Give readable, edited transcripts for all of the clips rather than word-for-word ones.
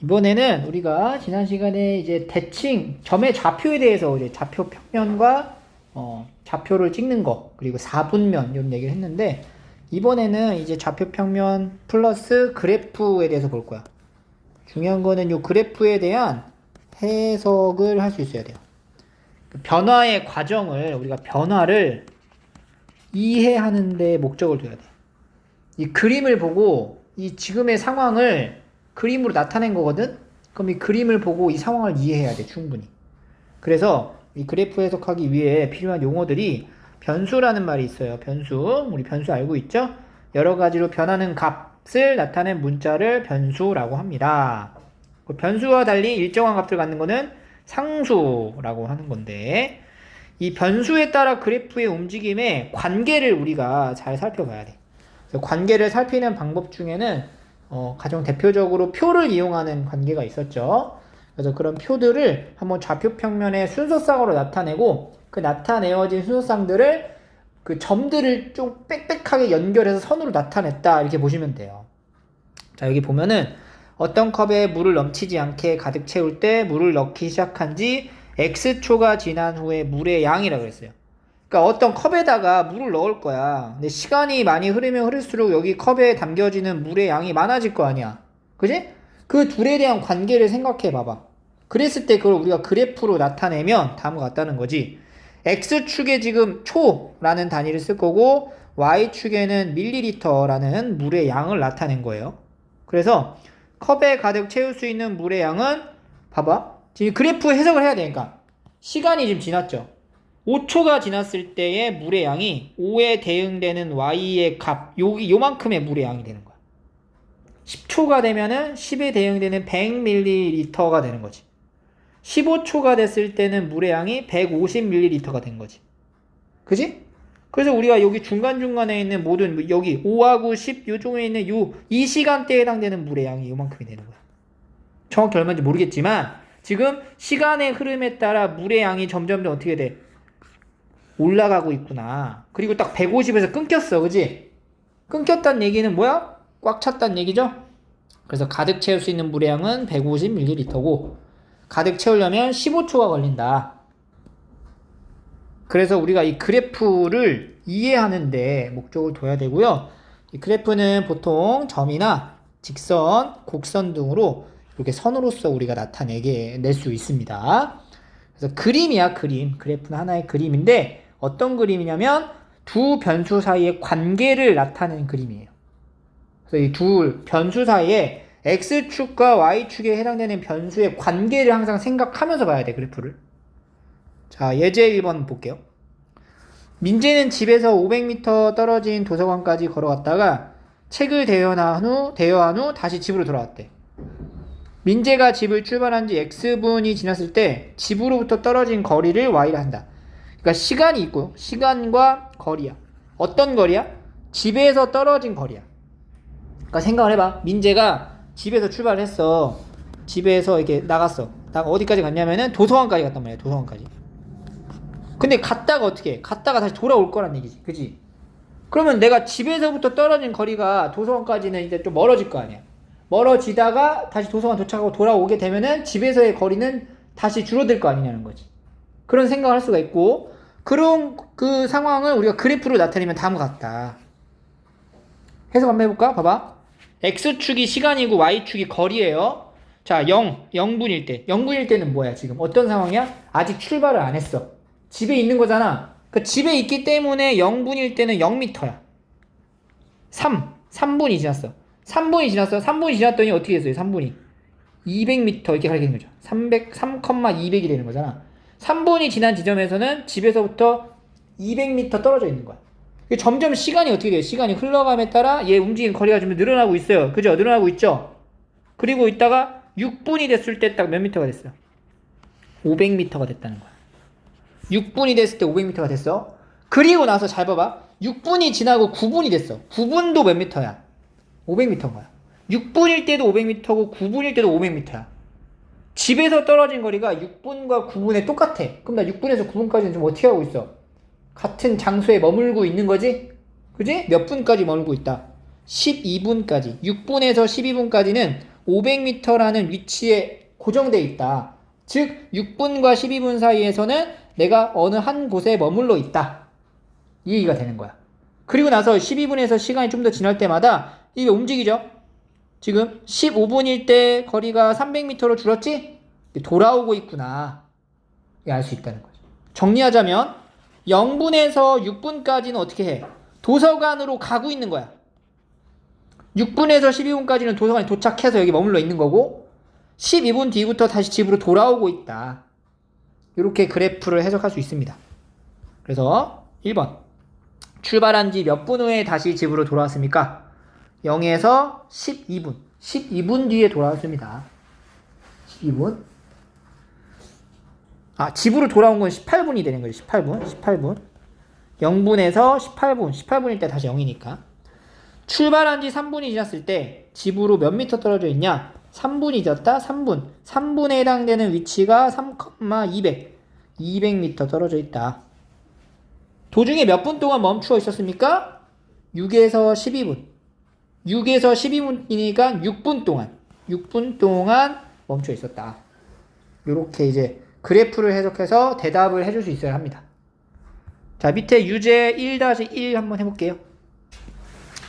이번에는 우리가 지난 시간에 이제 대칭, 점의 좌표에 대해서 이제 좌표 평면과 좌표를 찍는 거, 그리고 4분면 이런 얘기를 했는데, 이번에는 이제 좌표 평면 플러스 그래프에 대해서 볼 거야. 중요한 거는 이 그래프에 대한 해석을 할 수 있어야 돼요. 변화의 과정을, 우리가 변화를 이해하는 데 목적을 둬야 돼. 이 그림을 보고 이 지금의 상황을 그림으로 나타낸 거거든? 그럼 이 그림을 보고 이 상황을 이해해야 돼, 충분히. 그래서 이 그래프 해석하기 위해 필요한 용어들이 변수라는 말이 있어요. 변수. 우리 변수 알고 있죠? 여러 가지로 변하는 값을 나타낸 문자를 변수라고 합니다. 변수와 달리 일정한 값을 갖는 거는 상수라고 하는 건데, 이 변수에 따라 그래프의 움직임의 관계를 우리가 잘 살펴봐야 돼. 그래서 관계를 살피는 방법 중에는 가장 대표적으로 표를 이용하는 관계가 있었죠. 그래서 그런 표들을 한번 좌표 평면의 순서상으로 나타내고, 그 나타내어진 순서상들을 그 점들을 좀 빽빽하게 연결해서 선으로 나타냈다, 이렇게 보시면 돼요. 자, 여기 보면은 어떤 컵에 물을 넘치지 않게 가득 채울 때 물을 넣기 시작한 지 X초가 지난 후에 물의 양이라고 했어요. 그러니까 어떤 컵에다가 물을 넣을 거야. 근데 시간이 많이 흐르면 흐를수록 여기 컵에 담겨지는 물의 양이 많아질 거 아니야. 그지? 그 둘에 대한 관계를 생각해 봐봐. 그랬을 때 그걸 우리가 그래프로 나타내면 다음과 같다는 거지. X축에 지금 초라는 단위를 쓸 거고, Y축에는 밀리리터라는 물의 양을 나타낸 거예요. 그래서 컵에 가득 채울 수 있는 물의 양은, 봐봐, 지금 그래프 해석을 해야 되니까 시간이 지금 지났죠. 5초가 지났을 때의 물의 양이 5에 대응되는 Y의 값, 요만큼의 물의 양이 되는 거야. 10초가 되면은 10에 대응되는 100ml가 되는 거지. 15초가 됐을 때는 물의 양이 150ml가 된 거지. 그지? 그래서 우리가 여기 중간중간에 있는 모든, 여기 5하고 10, 요 중에 있는 이 시간대에 해당되는 물의 양이 요만큼이 되는 거야. 정확히 얼마인지 모르겠지만, 지금 시간의 흐름에 따라 물의 양이 점점 어떻게 돼? 올라가고 있구나. 그리고 딱 150에서 끊겼어. 그지? 끊겼다는 얘기는 뭐야? 꽉 찼다는 얘기죠? 그래서 가득 채울 수 있는 물의 양은 150ml고, 가득 채우려면 15초가 걸린다. 그래서 우리가 이 그래프를 이해하는데 목적을 둬야 되고요. 이 그래프는 보통 점이나 직선, 곡선 등으로 이렇게 선으로서 우리가 낼 수 있습니다. 그래서 그림이야, 그림. 그래프는 하나의 그림인데, 어떤 그림이냐면 두 변수 사이의 관계를 나타내는 그림이에요. 그래서 이 두 변수 사이에 X축과 Y축에 해당되는 변수의 관계를 항상 생각하면서 봐야 돼, 그래프를. 자, 예제 1번 볼게요. 민재는 집에서 500m 떨어진 도서관까지 걸어갔다가 책을 대여한 후 다시 집으로 돌아왔대. 민재가 집을 출발한 지 X분이 지났을 때 집으로부터 떨어진 거리를 Y라 한다. 그러니까 시간이 있고, 시간과 거리야. 어떤 거리야? 집에서 떨어진 거리야. 그러니까 생각을 해봐. 민재가 집에서 출발을 했어. 집에서 이렇게 나갔어. 어디까지 갔냐면은 도서관까지 갔단 말이야. 도서관까지. 근데 갔다가 어떻게 해? 갔다가 다시 돌아올 거란 얘기지. 그지? 그러면 내가 집에서부터 떨어진 거리가 도서관까지는 이제 좀 멀어질 거 아니야. 멀어지다가 다시 도서관 도착하고 돌아오게 되면은 집에서의 거리는 다시 줄어들 거 아니냐는 거지. 그런 생각을 할 수가 있고, 그런 그 상황을 우리가 그래프로 나타내면 다음과 같다. 해석 한번 해볼까? 봐봐. X축이 시간이고 Y축이 거리예요. 자, 0분일 때. 0분일 때는 뭐야, 지금? 어떤 상황이야? 아직 출발을 안 했어. 집에 있는 거잖아. 그 집에 있기 때문에 0분일 때는 0m야. 3분이 지났어. 3분이 지났어. 3분이 지났더니 어떻게 됐어요? 3분이 200m 이렇게 가게 되는 거죠. 3,200이 되는 거잖아. 3분이 지난 지점에서는 집에서부터 200m 떨어져 있는 거야. 점점 시간이 어떻게 돼요? 시간이 흘러감에 따라 얘 움직이는 거리가 좀 늘어나고 있어요. 그죠? 늘어나고 있죠? 그리고 있다가 6분이 됐을 때 딱 몇 미터가 됐어요? 500m가 됐다는 거야. 6분이 됐을 때 500m가 됐어. 그리고 나서 잘 봐봐. 6분이 지나고 9분이 됐어. 9분도 몇 미터야? 500m인 거야. 6분일 때도 500m고 9분일 때도 500m야. 집에서 떨어진 거리가 6분과 9분에 똑같아. 그럼 나 6분에서 9분까지는 좀 어떻게 하고 있어? 같은 장소에 머물고 있는 거지? 그지? 몇 분까지 머물고 있다? 12분까지. 6분에서 12분까지는 500m라는 위치에 고정돼 있다. 즉 6분과 12분 사이에서는 내가 어느 한 곳에 머물러 있다. 이 얘기가 되는 거야. 그리고 나서 12분에서 시간이 좀 더 지날 때마다 이게 움직이죠. 지금 15분일 때 거리가 300m로 줄었지? 돌아오고 있구나. 알 수 있다는 거죠. 정리하자면 0분에서 6분까지는 어떻게 해? 도서관으로 가고 있는 거야. 6분에서 12분까지는 도서관에 도착해서 여기 머물러 있는 거고 12분 뒤부터 다시 집으로 돌아오고 있다. 이렇게 그래프를 해석할 수 있습니다. 그래서 1번 출발한 지 몇 분 후에 다시 집으로 돌아왔습니까? 0에서 12분 12분 뒤에 돌아왔습니다. 12분 집으로 돌아온 건 18분이 되는 거죠. 18분 0분에서 18분일 때 다시 0이니까 출발한 지 3분이 지났을 때 집으로 몇 미터 떨어져 있냐? 3분이 지났다. 3분에 해당되는 위치가 200m 떨어져 있다. 도중에 몇 분 동안 멈추어 있었습니까? 6에서 12분 6분이니까 6분 동안 멈춰 있었다. 이렇게 이제 그래프를 해석해서 대답을 해줄 수 있어야 합니다. 자, 밑에 유제 1-1 한번 해볼게요.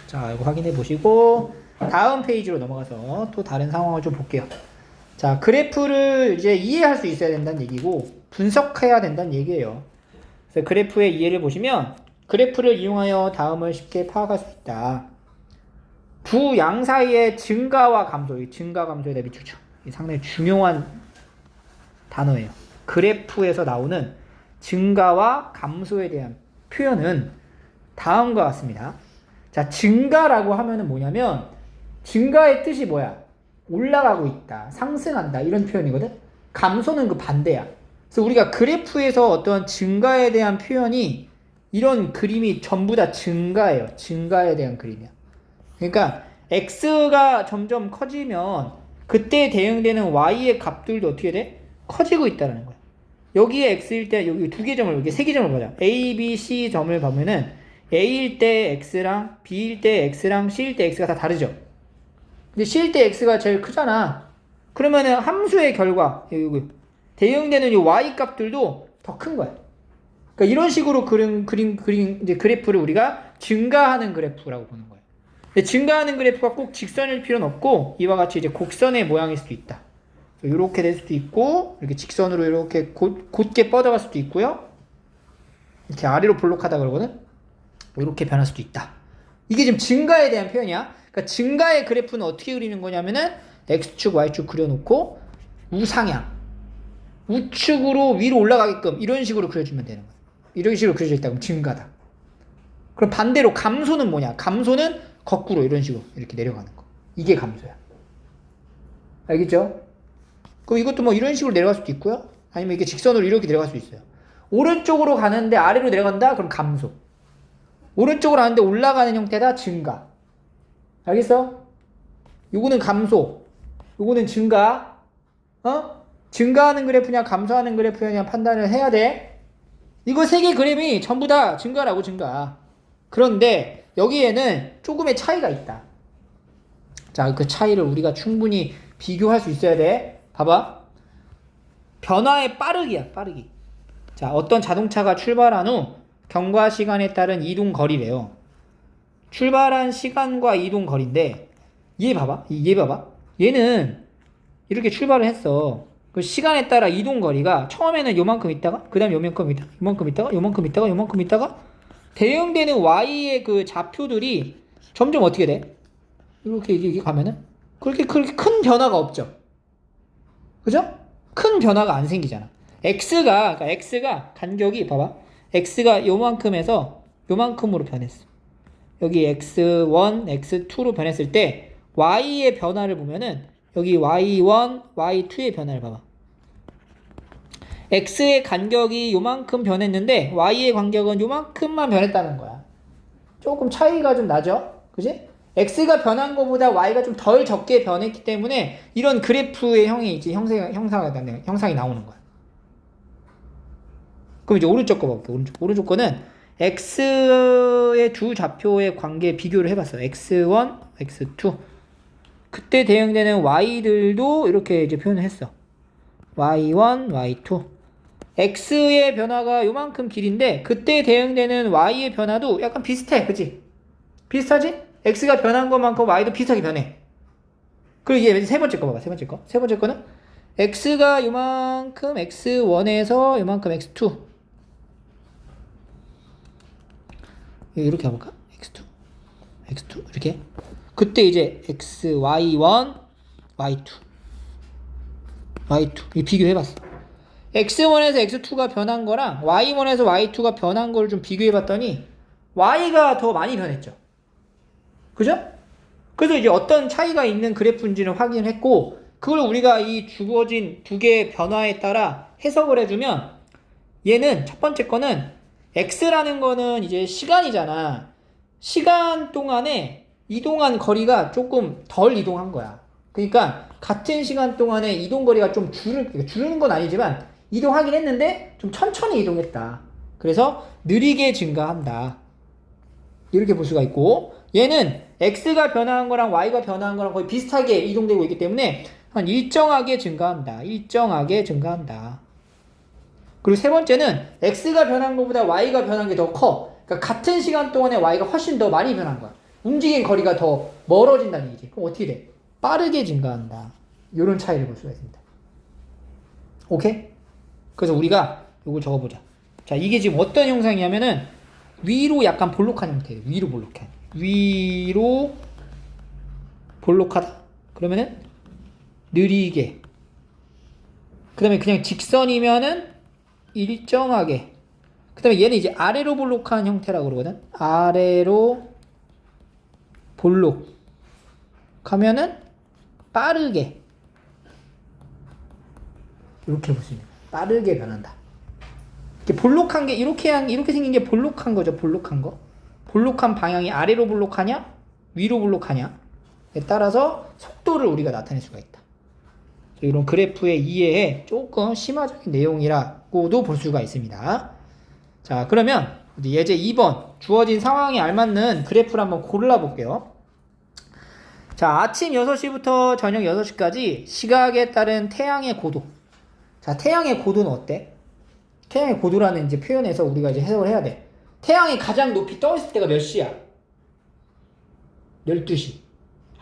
자, 이거 확인해 보시고 다음 페이지로 넘어가서 또 다른 상황을 좀 볼게요. 자, 그래프를 이제 이해할 수 있어야 된다는 얘기고 분석해야 된다는 얘기예요. 그래서 그래프의 이해를 보시면 그래프를 이용하여 다음을 쉽게 파악할 수 있다. 두 양 사이의 증가와 감소, 이 증가 감소에 대해 비추죠. 이 상당히 중요한 단어예요. 그래프에서 나오는 증가와 감소에 대한 표현은 다음과 같습니다. 자, 증가라고 하면은 뭐냐면 증가의 뜻이 뭐야? 올라가고 있다, 상승한다 이런 표현이거든. 감소는 그 반대야. 그래서 우리가 그래프에서 어떤 증가에 대한 표현이 이런 그림이 전부 다 증가예요. 증가에 대한 그림이야. 그러니까 x가 점점 커지면 그때 대응되는 y의 값들도 어떻게 돼? 커지고 있다는 거야. 여기에 x일 때 여기 두 개 점을 여기 세 개 점을 보자. a, b, c 점을 보면은 a일 때 x랑 b일 때 x랑 c일 때 x가 다 다르죠. 근데 c일 때 x가 제일 크잖아. 그러면은 함수의 결과 여기 대응되는 이 y 값들도 더 큰 거야. 그러니까 이런 식으로 이제 그래프를 우리가 증가하는 그래프라고 보는 거예요. 근데 증가하는 그래프가 꼭 직선일 필요는 없고 이와 같이 이제 곡선의 모양일 수도 있다. 이렇게 될 수도 있고 이렇게 직선으로 이렇게 곧게 뻗어갈 수도 있고요. 이렇게 아래로 볼록하다 그러거든. 이렇게 변할 수도 있다. 이게 지금 증가에 대한 표현이야. 그러니까 증가의 그래프는 어떻게 그리는 거냐면은 x축, y축 그려놓고 우상향, 우측으로 위로 올라가게끔 이런 식으로 그려주면 되는 거야. 이런 식으로 그려져 있다 그럼 증가다. 그럼 반대로 감소는 뭐냐? 감소는 거꾸로 이런 식으로 이렇게 내려가는 거. 이게 감소야. 알겠죠? 그럼 이것도 뭐 이런 식으로 내려갈 수도 있고요. 아니면 이게 직선으로 이렇게 내려갈 수 있어요. 오른쪽으로 가는데 아래로 내려간다? 그럼 감소. 오른쪽으로 가는데 올라가는 형태다? 증가. 알겠어? 요거는 감소. 요거는 증가. 증가하는 그래프냐 감소하는 그래프냐 판단을 해야 돼. 이거 세 개 그림이 전부 다 증가라고 증가. 그런데 여기에는 조금의 차이가 있다. 자, 그 차이를 우리가 충분히 비교할 수 있어야 돼. 봐봐. 변화의 빠르기야, 빠르기. 자, 어떤 자동차가 출발한 후 경과 시간에 따른 이동 거리래요. 출발한 시간과 이동 거리인데 얘 봐봐. 얘는 이렇게 출발을 했어. 그 시간에 따라 이동 거리가 처음에는 요만큼 있다가 그 다음에 요만큼 있다가 대응되는 y의 그 좌표들이 점점 어떻게 돼? 이렇게 가면은 그렇게 큰 변화가 없죠. 그죠? 큰 변화가 안 생기잖아. x가 간격이 봐봐. x가 요만큼에서 요만큼으로 변했어. 여기 x1, x2로 변했을 때 y의 변화를 보면은 여기 y1, y2의 변화를 봐봐. x의 간격이 요만큼 변했는데 y의 간격은 요만큼만 변했다는 거야. 조금 차이가 좀 나죠? 그지? x가 변한 것보다 y가 좀 덜 적게 변했기 때문에 이런 그래프의 이제 형상이 나오는 거야. 그럼 이제 오른쪽 거 볼게요. 오른쪽 거는 x의 두 좌표의 관계 비교를 해봤어. x1, x2. 그때 대응되는 y들도 이렇게 이제 표현을 했어. y1, y2. x의 변화가 요만큼 길인데 그때 대응되는 y의 변화도 약간 비슷해. 그치? 비슷하지? x가 변한 것만큼 y도 비슷하게 변해. 그리고 이게 세 번째 거 봐봐. 세 번째 거. 세 번째 거는 x가 요만큼 x1에서 요만큼 x2. 이렇게 해볼까? x2 이렇게. 그때 이제 x, y1, y2 이 비교해봤어. x1에서 x2가 변한 거랑 y1에서 y2가 변한 걸 좀 비교해봤더니 y가 더 많이 변했죠. 그죠? 그래서 이제 어떤 차이가 있는 그래프인지를 확인했고 그걸 우리가 이 주어진 두 개의 변화에 따라 해석을 해주면 얘는 첫 번째 거는 x라는 거는 이제 시간이잖아. 시간 동안에 이동한 거리가 조금 덜 이동한 거야. 그러니까 같은 시간 동안에 이동 거리가 좀 줄는 건 아니지만 이동하긴 했는데 좀 천천히 이동했다. 그래서 느리게 증가한다. 이렇게 볼 수가 있고 얘는 x가 변화한 거랑 y가 변화한 거랑 거의 비슷하게 이동되고 있기 때문에 한 일정하게 증가한다. 일정하게 증가한다. 그리고 세 번째는 x가 변한 것보다 y가 변한 게 더 커. 그러니까 같은 시간 동안에 y가 훨씬 더 많이 변한 거야. 움직인 거리가 더 멀어진다는 얘기지. 그럼 어떻게 돼? 빠르게 증가한다. 이런 차이를 볼 수가 있습니다. 오케이? 그래서 우리가 이걸 적어보자. 자, 이게 지금 어떤 형상이냐면은 위로 약간 볼록한 형태예요. 위로 볼록한. 위로 볼록하다. 그러면은 느리게. 그 다음에 그냥 직선이면은 일정하게. 그 다음에 얘는 이제 아래로 볼록한 형태라고 그러거든. 아래로 볼록하면은 빠르게. 이렇게 볼 수 있는. 빠르게 변한다. 이렇게 볼록한 게 이렇게 생긴 게 볼록한 거죠. 볼록한 거. 볼록한 방향이 아래로 볼록하냐, 위로 볼록하냐에 따라서 속도를 우리가 나타낼 수가 있다. 이런 그래프의 이해에 조금 심화적인 내용이라고도 볼 수가 있습니다. 자, 그러면 예제 2번 주어진 상황에 알맞는 그래프를 한번 골라볼게요. 자, 아침 6시부터 저녁 6시까지 시각에 따른 태양의 고도. 자, 태양의 고도는 어때? 태양의 고도라는 이제 표현에서 우리가 이제 해석을 해야 돼. 태양이 가장 높이 떠 있을 때가 몇 시야? 12시,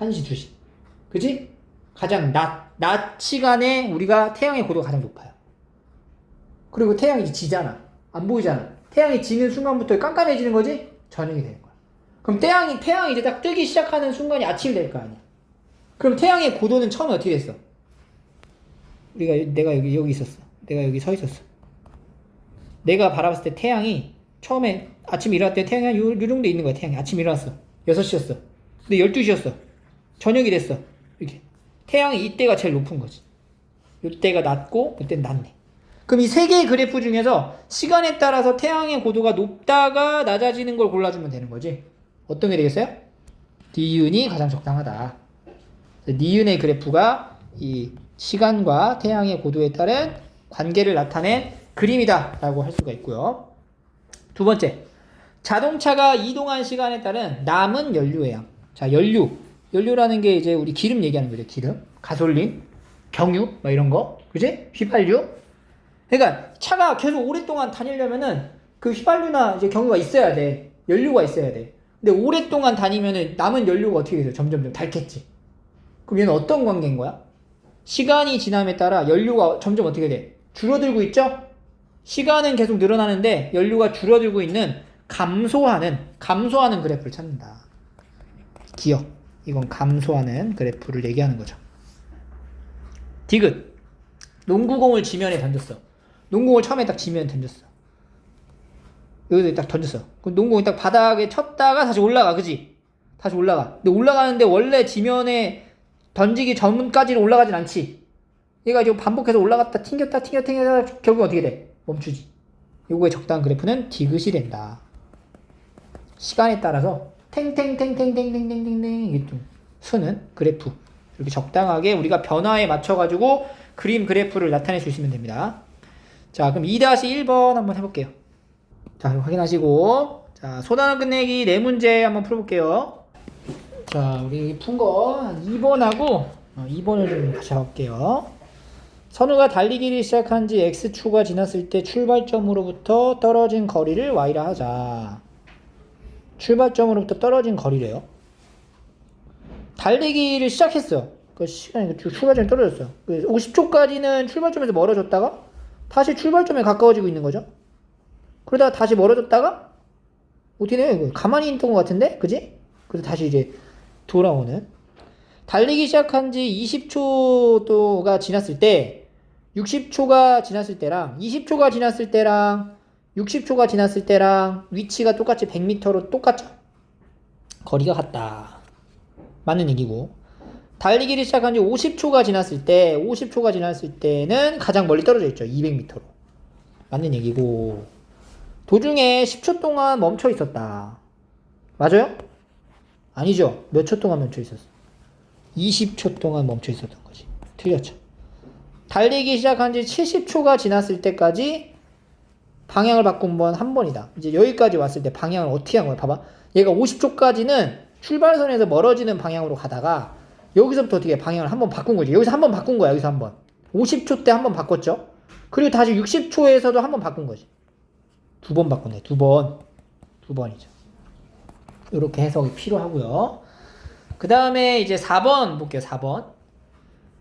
1시, 2시. 그치? 가장 낮 시간에 우리가 태양의 고도가 가장 높아요. 그리고 태양이 이제 지잖아. 안 보이잖아. 태양이 지는 순간부터 깜깜해지는 거지? 저녁이 되는 거야. 그럼 태양이 이제 딱 뜨기 시작하는 순간이 아침이 될 거 아니야. 그럼 태양의 고도는 처음에 어떻게 됐어? 내가 여기 있었어. 내가 여기 서 있었어. 내가 바라봤을 때 태양이 처음에 아침에 일어날 때 태양이 한 요 정도 있는 거야. 태양이 아침에 일어났어. 6시였어. 근데 12시였어. 저녁이 됐어. 이렇게. 태양이 이때가 제일 높은 거지. 이때가 낮고 이때는 낮네. 그럼 이 세 개의 그래프 중에서 시간에 따라서 태양의 고도가 높다가 낮아지는 걸 골라주면 되는 거지. 어떤 게 되겠어요? 니은이 가장 적당하다. 니은의 그래프가 이 시간과 태양의 고도에 따른 관계를 나타낸 그림이다 라고 할 수가 있고요. 두 번째, 자동차가 이동한 시간에 따른 남은 연료의 양. 자, 연료라는 게 이제 우리 기름 얘기하는 거죠. 기름, 가솔린, 경유 뭐 이런 거, 그지? 휘발유. 그러니까 차가 계속 오랫동안 다니려면은 그 휘발유나 이제 경유가 있어야 돼. 연료가 있어야 돼. 근데 오랫동안 다니면은 남은 연료가 어떻게 돼서 점점 닳겠지. 그럼 얘는 어떤 관계인 거야? 시간이 지남에 따라 연료가 점점 어떻게 돼? 줄어들고 있죠? 시간은 계속 늘어나는데 연료가 줄어들고 있는 감소하는 그래프를 찾는다. 기억. 이건 감소하는 그래프를 얘기하는 거죠. 디귿. 농구공을 지면에 던졌어. 농구공을 처음에 딱 지면에 던졌어. 여기서 딱 던졌어. 그럼 농구공이 딱 바닥에 쳤다가 다시 올라가. 그지? 다시 올라가. 근데 올라가는데 원래 지면에 던지기 전까지는 올라가진 않지. 얘가 지금 반복해서 올라갔다 튕겼다 결국 어떻게 돼? 멈추지. 요거의 적당한 그래프는 디귿이 된다. 시간에 따라서 탱탱탱탱탱탱탱탱 이게 좀 수는 그래프 이렇게 적당하게 우리가 변화에 맞춰가지고 그림 그래프를 나타낼 수 있으면 됩니다. 자, 그럼 2-1번 한번 해볼게요. 자, 확인하시고 자, 소단원 끝내기 4문제 한번 풀어볼게요. 자, 우리 푼 거 2번하고 2번을 좀 같이 해볼게요. 선우가 달리기를 시작한 지 X초가 지났을 때 출발점으로부터 떨어진 거리를 Y라 하자. 출발점으로부터 떨어진 거리래요. 달리기를 시작했어요. 그 시간이 출발점에 떨어졌어요. 50초까지는 출발점에서 멀어졌다가 다시 출발점에 가까워지고 있는 거죠. 그러다가 다시 멀어졌다가 어떻게 돼요? 이거 가만히 있던 것 같은데? 그지? 그래서 다시 이제 돌아오는. 달리기 시작한 지 20초가 지났을 때 60초가 지났을 때랑 20초가 지났을 때랑 60초가 지났을 때랑 위치가 똑같이 100m로 똑같죠. 거리가 같다. 맞는 얘기고. 달리기를 시작한 지 50초가 지났을 때는 가장 멀리 떨어져 있죠. 200m로. 맞는 얘기고. 도중에 10초 동안 멈춰 있었다. 맞아요? 아니죠. 몇 초 동안 멈춰 있었어? 20초 동안 멈춰 있었던 거지. 틀렸죠. 달리기 시작한 지 70초가 지났을 때까지 방향을 바꾼 번 한 번이다. 이제 여기까지 왔을 때 방향을 어떻게 한 거야? 봐봐. 얘가 50초까지는 출발선에서 멀어지는 방향으로 가다가 여기서부터 어떻게 방향을 한번 바꾼 거지. 여기서 한번 바꾼 거야. 여기서 한번. 50초 때 한번 바꿨죠. 그리고 다시 60초에서도 한번 바꾼 거지. 두 번 바꾸네. 두 번이죠. 이렇게 해석이 필요하고요. 그 다음에 이제 4번 볼게요. 4번.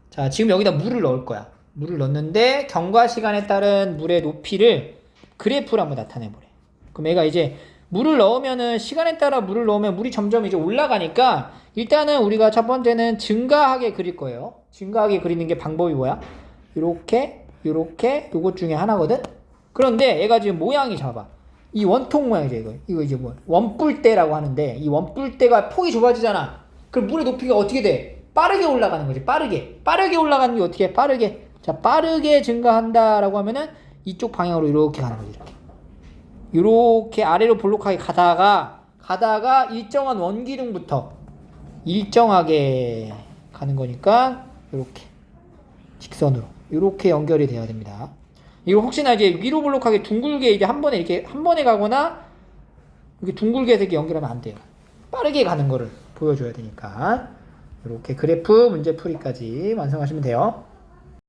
자, 지금 여기다 물을 넣을 거야. 물을 넣는데 경과 시간에 따른 물의 높이를 그래프로 한번 나타내 보래. 그럼 얘가 이제 물을 넣으면은 시간에 따라 물을 넣으면 물이 점점 이제 올라가니까 일단은 우리가 첫 번째는 증가하게 그릴 거예요. 증가하게 그리는 게 방법이 뭐야? 요렇게 요것 중에 하나거든. 그런데 얘가 지금 모양이 잡아. 이 원통 모양이죠. 이거 이제 뭐 원뿔대라고 하는데 이 원뿔대가 폭이 좁아지잖아. 그럼 물의 높이가 어떻게 돼? 빠르게 올라가는 거지. 빠르게 올라가는 게 어떻게 해? 빠르게 증가한다라고 하면은 이쪽 방향으로 이렇게 가는 거지. 이렇게 아래로 볼록하게 가다가 일정한 원기둥부터 일정하게 가는 거니까 이렇게 직선으로 이렇게 연결이 돼야 됩니다. 이거 혹시나 이제 위로 볼록하게 둥글게 이제 한 번에 가거나 이렇게 둥글게 해서 이렇게 연결하면 안 돼요. 빠르게 가는 거를 보여줘야 되니까 이렇게 그래프 문제풀이까지 완성하시면 돼요.